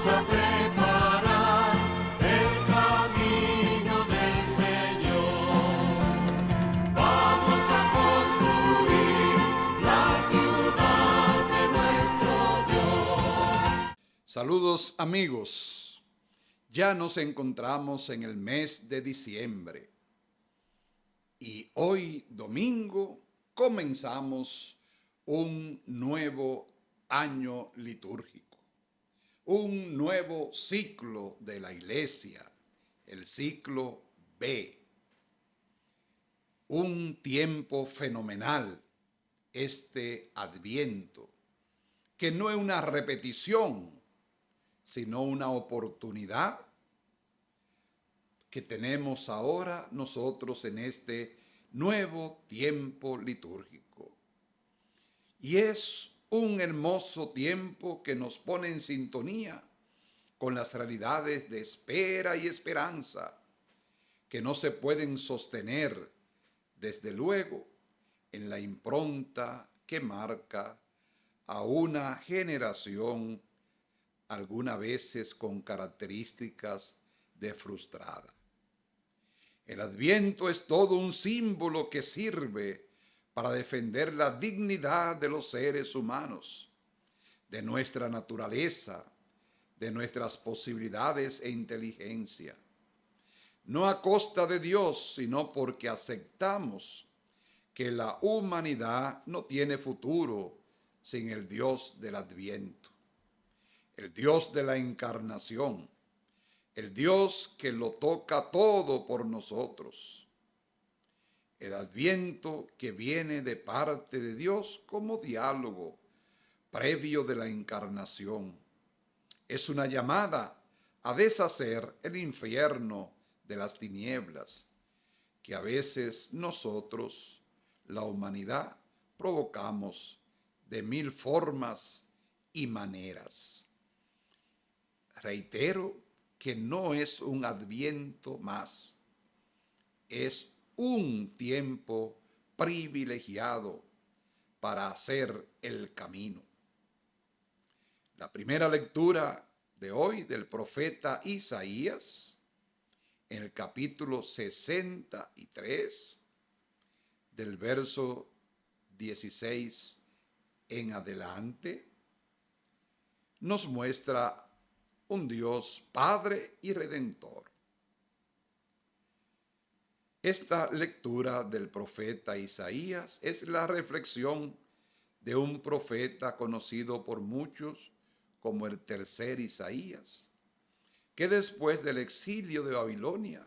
a preparar el camino del Señor. Vamos a construir la ciudad de nuestro Dios. Saludos amigos, ya nos encontramos en el mes de diciembre y hoy domingo comenzamos un nuevo año litúrgico, un nuevo ciclo de la iglesia, el ciclo B, un tiempo fenomenal, este Adviento, que no es una repetición, sino una oportunidad que tenemos ahora nosotros en este nuevo tiempo litúrgico. Y es un hermoso tiempo que nos pone en sintonía con las realidades de espera y esperanza que no se pueden sostener, desde luego, en la impronta que marca a una generación algunas veces con características de frustrada. El Adviento es todo un símbolo que sirve para defender la dignidad de los seres humanos, de nuestra naturaleza, de nuestras posibilidades e inteligencia. No a costa de Dios, sino porque aceptamos que la humanidad no tiene futuro sin el Dios del Adviento, el Dios de la encarnación, el Dios que lo toca todo por nosotros. El Adviento que viene de parte de Dios como diálogo previo de la encarnación. Es una llamada a deshacer el infierno de las tinieblas que a veces nosotros, la humanidad, provocamos de mil formas y maneras. Reitero que no es un Adviento más, es un tiempo privilegiado para hacer el camino. La primera lectura de hoy del profeta Isaías, en el capítulo 63, del verso 16 en adelante, nos muestra un Dios Padre y Redentor. Esta lectura del profeta Isaías es la reflexión de un profeta conocido por muchos como el tercer Isaías, que después del exilio de Babilonia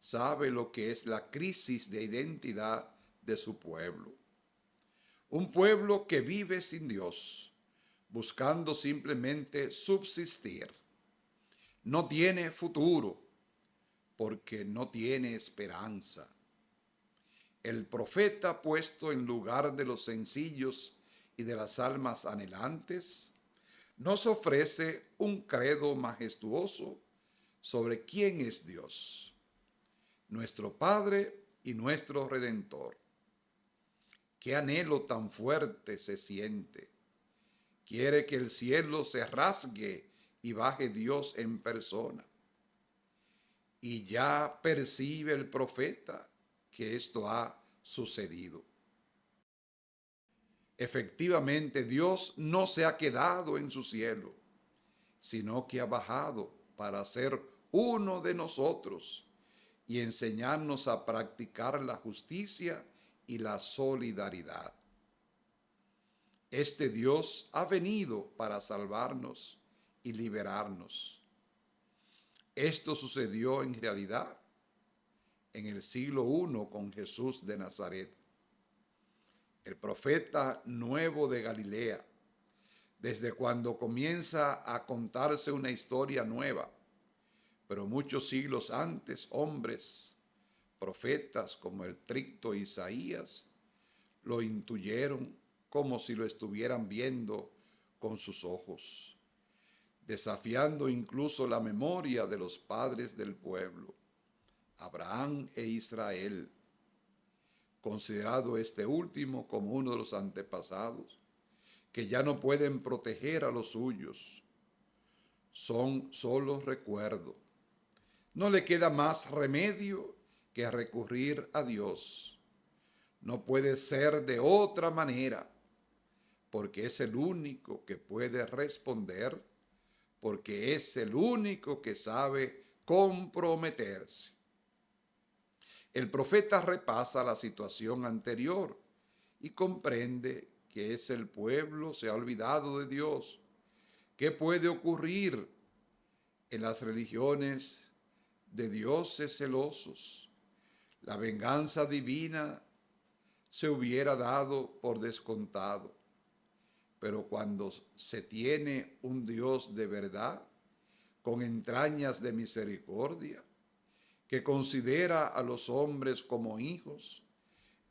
sabe lo que es la crisis de identidad de su pueblo. Un pueblo que vive sin Dios, buscando simplemente subsistir. No tiene futuro porque no tiene esperanza. El profeta, puesto en lugar de los sencillos y de las almas anhelantes, nos ofrece un credo majestuoso sobre quién es Dios, nuestro Padre y nuestro Redentor. Qué anhelo tan fuerte se siente. Quiere que el cielo se rasgue y baje Dios en persona. Y ya percibe el profeta que esto ha sucedido. Efectivamente, Dios no se ha quedado en su cielo, sino que ha bajado para ser uno de nosotros y enseñarnos a practicar la justicia y la solidaridad. Este Dios ha venido para salvarnos y liberarnos. Esto sucedió en realidad en el siglo I con Jesús de Nazaret, el profeta nuevo de Galilea, desde cuando comienza a contarse una historia nueva. Pero muchos siglos antes, hombres, profetas como el tricto Isaías, lo intuyeron como si lo estuvieran viendo con sus ojos, desafiando incluso la memoria de los padres del pueblo, Abraham e Israel, considerado este último como uno de los antepasados, que ya no pueden proteger a los suyos. son solo recuerdo. No le queda más remedio que recurrir a Dios. No puede ser de otra manera, porque es el único que puede responder, porque es el único que sabe comprometerse. El profeta repasa la situación anterior y comprende que es el pueblo se ha olvidado de Dios. ¿Qué puede ocurrir en las religiones de dioses celosos? La venganza divina se hubiera dado por descontado. Pero cuando se tiene un Dios de verdad, con entrañas de misericordia, que considera a los hombres como hijos,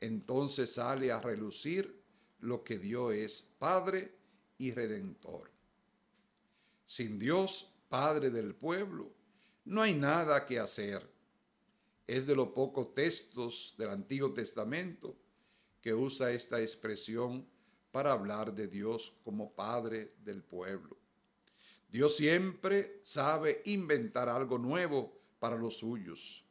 entonces sale a relucir lo que Dios es, Padre y Redentor. Sin Dios, Padre del pueblo, no hay nada que hacer. Es de los pocos textos del Antiguo Testamento que usa esta expresión para hablar de Dios como Padre del pueblo. Dios siempre sabe inventar algo nuevo para los suyos.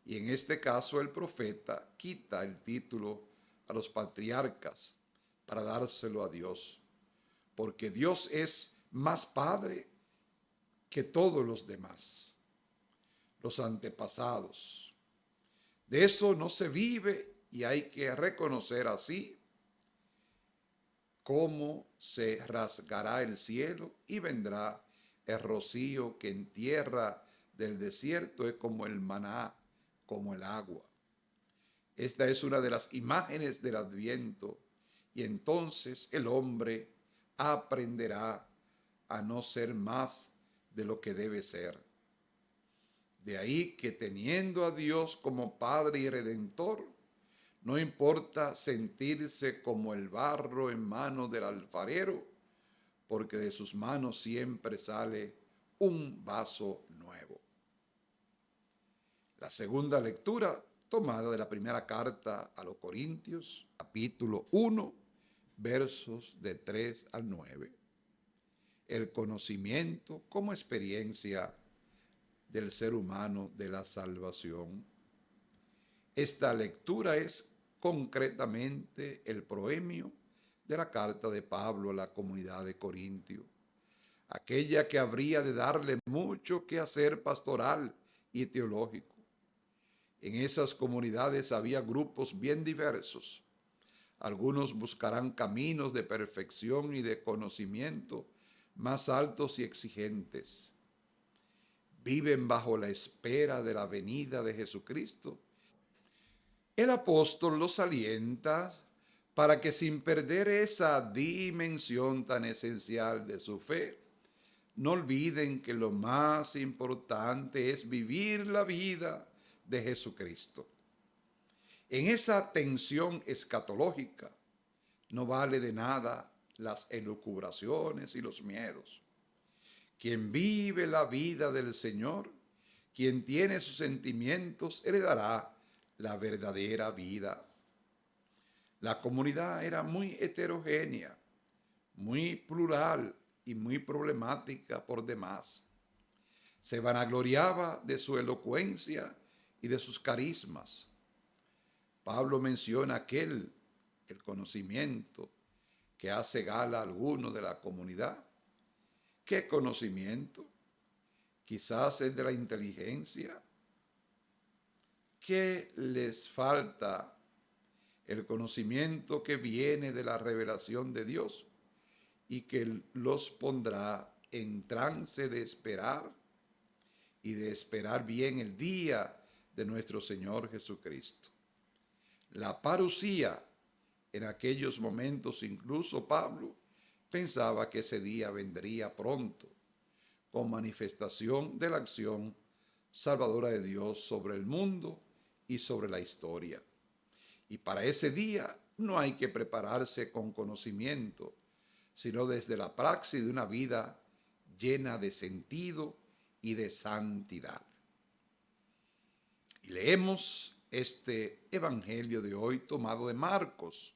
Y en este caso el profeta quita el título a los patriarcas para dárselo a Dios, porque Dios es más Padre que todos los demás, los antepasados. De eso no se vive y hay que reconocer así cómo se rasgará el cielo y vendrá el rocío que en tierra del desierto es como el maná, como el agua. Esta es una de las imágenes del Adviento y entonces el hombre aprenderá a no ser más de lo que debe ser. De ahí que teniendo a Dios como Padre y Redentor, no importa sentirse como el barro en manos del alfarero, porque de sus manos siempre sale un vaso nuevo. La segunda lectura, tomada de la primera carta a los Corintios, capítulo 1, versos de 3 al 9. El conocimiento como experiencia del ser humano de la salvación. Esta lectura es concretamente el proemio de la carta de Pablo a la comunidad de Corintio, aquella que habría de darle mucho que hacer pastoral y teológico. En esas comunidades había grupos bien diversos. Algunos buscarán caminos de perfección y de conocimiento más altos y exigentes. Viven bajo la espera de la venida de Jesucristo. El apóstol los alienta para que sin perder esa dimensión tan esencial de su fe, no olviden que lo más importante es vivir la vida de Jesucristo. En esa tensión escatológica no vale de nada las elucubraciones y los miedos. Quien vive la vida del Señor, quien tiene sus sentimientos, heredará la verdadera vida. La comunidad era muy heterogénea, muy plural y muy problemática por demás. Se vanagloriaba de su elocuencia y de sus carismas. Pablo menciona el conocimiento que hace gala a alguno de la comunidad. ¿Qué conocimiento? Quizás el de la inteligencia. ¿Qué les falta? El conocimiento que viene de la revelación de Dios y que los pondrá en trance de esperar y de esperar bien el día de nuestro Señor Jesucristo. La parusía, en aquellos momentos incluso Pablo pensaba que ese día vendría pronto, con manifestación de la acción salvadora de Dios sobre el mundo y sobre la historia. Y para ese día no hay que prepararse con conocimiento, sino desde la praxis de una vida llena de sentido y de santidad. Y leemos este evangelio de hoy tomado de Marcos.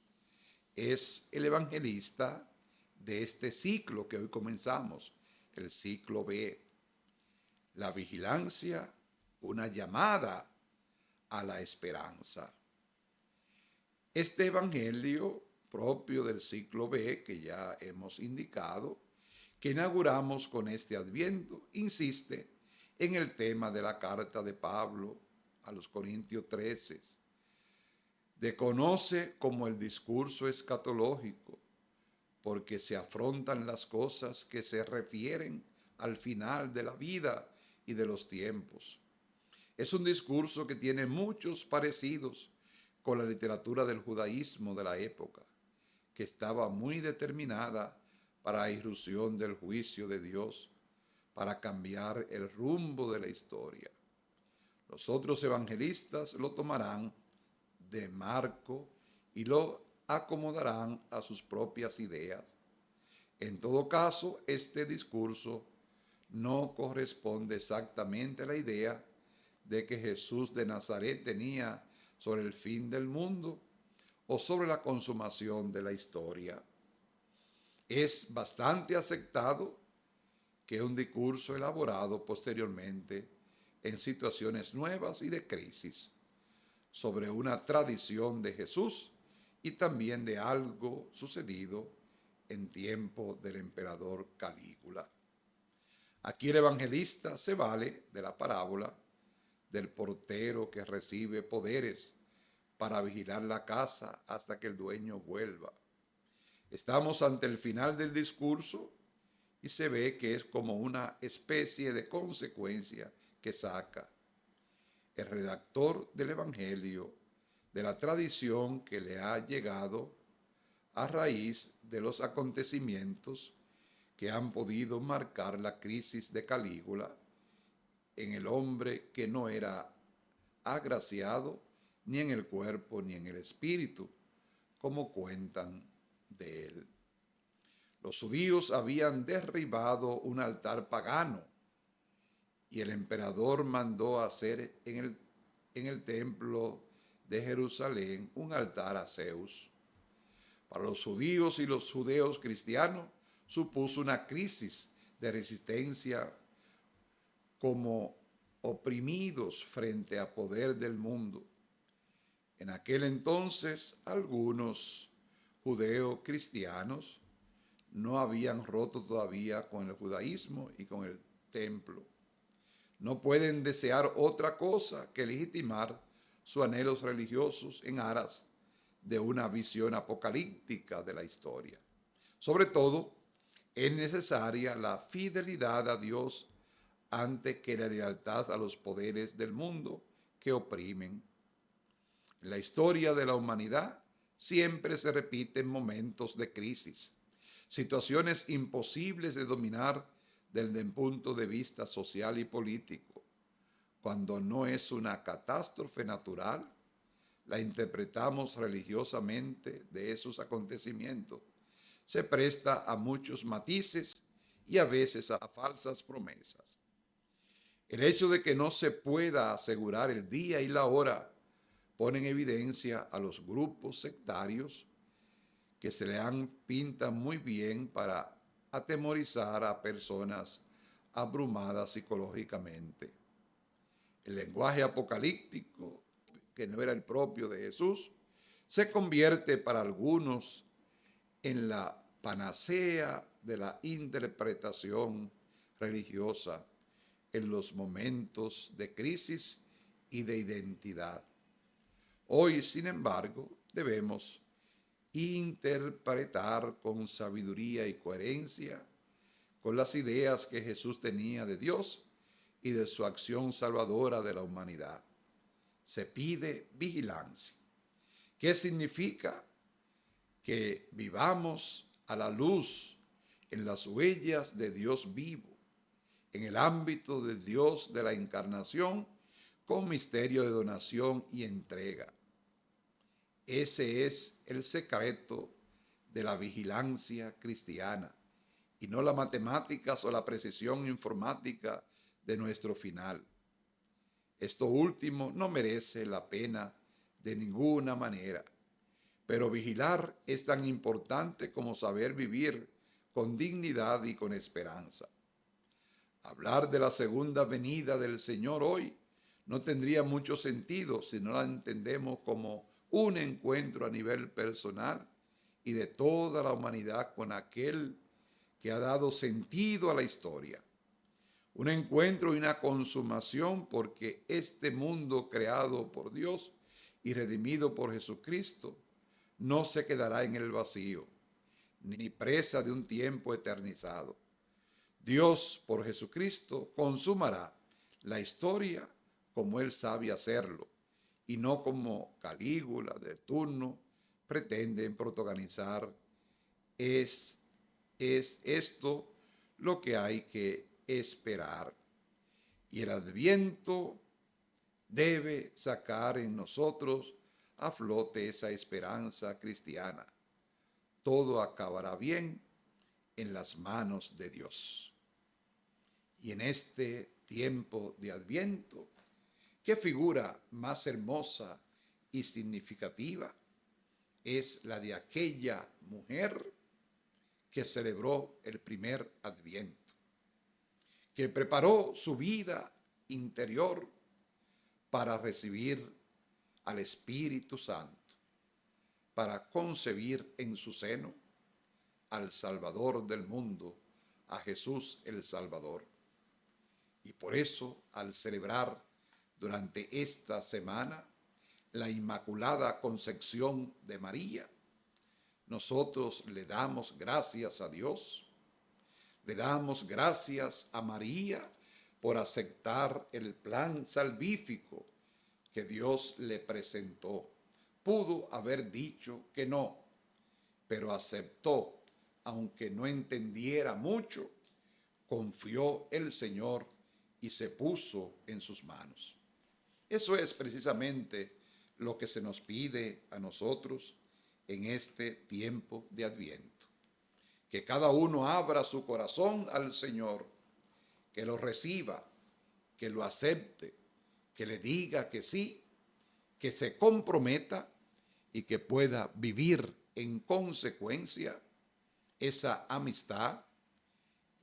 Es el evangelista de este ciclo que hoy comenzamos, el ciclo B. La vigilancia, una llamada a la esperanza. Este evangelio propio del ciclo B, que ya hemos indicado, que inauguramos con este Adviento, insiste en el tema de la carta de Pablo a los Corintios 13, de conoce como el discurso escatológico, porque se afrontan las cosas que se refieren al final de la vida y de los tiempos. Es un discurso que tiene muchos parecidos con la literatura del judaísmo de la época, que estaba muy determinada para la irrupción del juicio de Dios, para cambiar el rumbo de la historia. Los otros evangelistas lo tomarán de marco y lo acomodarán a sus propias ideas. En todo caso, este discurso no corresponde exactamente a la idea de que Jesús de Nazaret tenía sobre el fin del mundo o sobre la consumación de la historia. Es bastante aceptado que es un discurso elaborado posteriormente en situaciones nuevas y de crisis, sobre una tradición de Jesús y también de algo sucedido en tiempo del emperador Calígula. Aquí el evangelista se vale de la parábola del portero que recibe poderes para vigilar la casa hasta que el dueño vuelva. Estamos ante el final del discurso y se ve que es como una especie de consecuencia que saca el redactor del Evangelio de la tradición que le ha llegado a raíz de los acontecimientos que han podido marcar la crisis de Calígula en el hombre que no era agraciado ni en el cuerpo ni en el espíritu, como cuentan de él. Los judíos habían derribado un altar pagano y el emperador mandó hacer en el templo de Jerusalén un altar a Zeus. Para los judíos y los judeos cristianos supuso una crisis de resistencia como oprimidos frente al poder del mundo. En aquel entonces algunos judeos cristianos no habían roto todavía con el judaísmo y con el templo. No pueden desear otra cosa que legitimar sus anhelos religiosos en aras de una visión apocalíptica de la historia. Sobre todo, es necesaria la fidelidad a Dios antes que la lealtad a los poderes del mundo que oprimen. En la historia de la humanidad siempre se repiten momentos de crisis, situaciones imposibles de dominar desde el punto de vista social y político. Cuando no es una catástrofe natural, la interpretamos religiosamente de esos acontecimientos. Se presta a muchos matices y a veces a falsas promesas. El hecho de que no se pueda asegurar el día y la hora pone en evidencia a los grupos sectarios que se le han pintado muy bien para atemorizar a personas abrumadas psicológicamente. El lenguaje apocalíptico, que no era el propio de Jesús, se convierte para algunos en la panacea de la interpretación religiosa en los momentos de crisis y de identidad. Hoy, sin embargo, debemos interpretar con sabiduría y coherencia con las ideas que Jesús tenía de Dios y de su acción salvadora de la humanidad. Se pide vigilancia. ¿Qué significa? Que vivamos a la luz en las huellas de Dios vivo, en el ámbito de Dios de la encarnación, con misterio de donación y entrega. Ese es el secreto de la vigilancia cristiana y no las matemáticas o la precisión informática de nuestro final. Esto último no merece la pena de ninguna manera, pero vigilar es tan importante como saber vivir con dignidad y con esperanza. Hablar de la segunda venida del Señor hoy no tendría mucho sentido si no la entendemos como un encuentro a nivel personal y de toda la humanidad con aquel que ha dado sentido a la historia. Un encuentro y una consumación porque este mundo creado por Dios y redimido por Jesucristo no se quedará en el vacío, ni presa de un tiempo eternizado. Dios, por Jesucristo, consumará la historia como Él sabe hacerlo, y no como Calígula de turno pretenden protagonizar. Es esto lo que hay que esperar. Y el Adviento debe sacar en nosotros a flote esa esperanza cristiana. Todo acabará bien en las manos de Dios. Y en este tiempo de Adviento, ¿qué figura más hermosa y significativa es la de aquella mujer que celebró el primer Adviento, que preparó su vida interior para recibir al Espíritu Santo, para concebir en su seno al Salvador del mundo, a Jesús el Salvador? Y por eso, al celebrar durante esta semana la Inmaculada Concepción de María, nosotros le damos gracias a Dios, le damos gracias a María por aceptar el plan salvífico que Dios le presentó. Pudo haber dicho que no, pero aceptó, aunque no entendiera mucho, confió el Señor y se puso en sus manos. Eso es precisamente lo que se nos pide a nosotros en este tiempo de Adviento. Que cada uno abra su corazón al Señor, que lo reciba, que lo acepte, que le diga que sí, que se comprometa y que pueda vivir en consecuencia esa amistad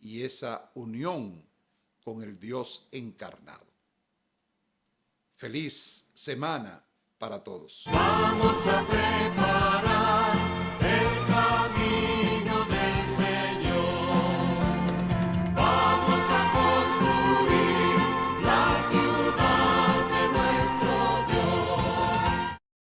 y esa unión con el Dios encarnado. Feliz semana para todos. Vamos a preparar